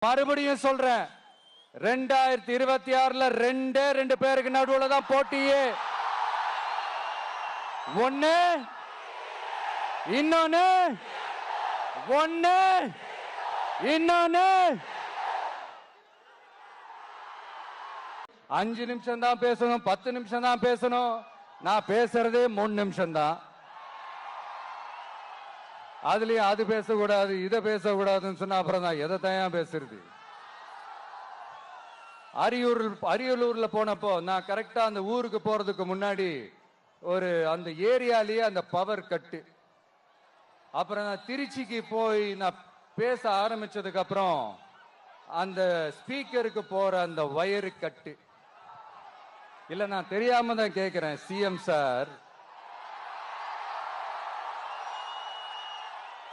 மறுபடியும் சொல்றேன், 2026ல ரெண்டு பேருக்கு நடுவுல தான் போட்டியே. ஒண்ணு இன்னொன்னு 5 நிமிஷம் தான் பேசணும், 10 நிமிஷம் தான் பேசணும். நான் பேசுறதே 3 நிமிஷம் தான். அதுலயும் அது பேசக்கூடாது இதை பேசக்கூடாதுன்னு சொன்னா அப்புறம் தான் எதை தான் பேசுறது. அரியலூர்ல போனப்போ நான் கரெக்டா அந்த ஊருக்கு போறதுக்கு முன்னாடி அந்த ஏரியாலேயே அந்த பவர் கட்டு. அப்புறம் நான் திருச்சிக்கு போய் நான் பேச ஆரம்பிச்சதுக்கு அப்புறம் அந்த ஸ்பீக்கருக்கு போற அந்த வயரு கட்டு. இல்ல நான் தெரியாம தான் கேட்கிறேன் சிஎம் சார்.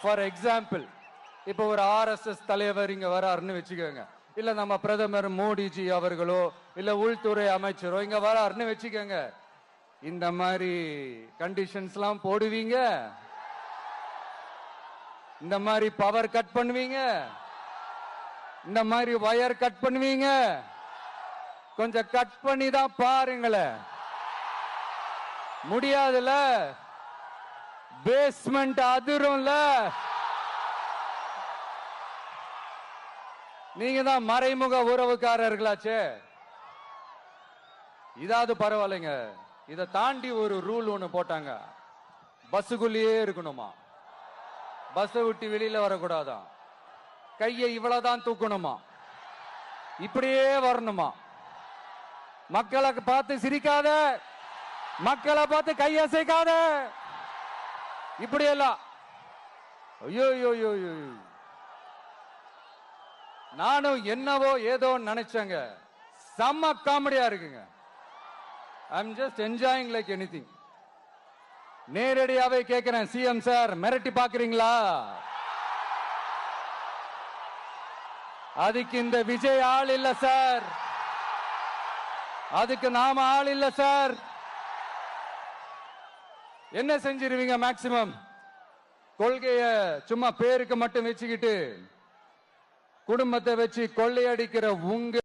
ஃபார் எக்ஸாம்பிள், இப்ப ஒரு RSS தலைவர் இங்க வராருன்னு வச்சுக்கோங்க, இல்ல நம்ம பிரதமர் மோடிஜி அவர்களோ இல்ல உள்துறை அமைச்சரோ இங்க வராருன்னு வச்சுக்கோங்க. இந்த மாதிரி கண்டிஷன்ஸ் எல்லாம் போடுவீங்க, இந்த மாதிரி பவர் கட் பண்ணுவீங்க, இந்த மாதிரி வயர் கட் பண்ணுவீங்க. கொஞ்சம் கட் பண்ணி தான் பாருங்களேன். முடியாதுல, பேஸ்மெண்ட் அதிரும்ல. நீங்க தான் மறைமுக உறவுக்காரர்களாச்சே. இதாவது பரவாயில்லைங்க. இதை தாண்டி ஒரு ரூல் ஒண்ணு போட்டாங்க, பஸ்ஸுக்குள்ளேயே இருக்கணுமா, பஸ் விட்டு வெளியில வரக்கூடாதான், கையை இவ்வளவுதான் தூக்கணுமா, இப்படியே வரணுமா. மக்களை பார்த்து சிரிக்காத, மக்களை பார்த்து கையசைக்காத, இப்படி எல்லாம். ஐயோ, நானும் என்னவோ ஏதோ நினைச்சேங்க. செம்ம காமெடியா இருக்குங்க. I'm just enjoying like anything. நேரடியாவே கேட்கிறேன், சிஎம் சார் மிரட்டி பாக்குறீங்களா? அதுக்கு இந்த விஜய் ஆள் இல்ல சார், அதுக்கு நாம ஆள் இல்ல சார். என்ன செஞ்சிருவீங்க? மேக்சிமம் கொள்கைய சும்மா பேருக்கு மட்டும் வச்சுக்கிட்டு குடும்பத்தை வச்சு கொள்ளையடிக்கிற உங்க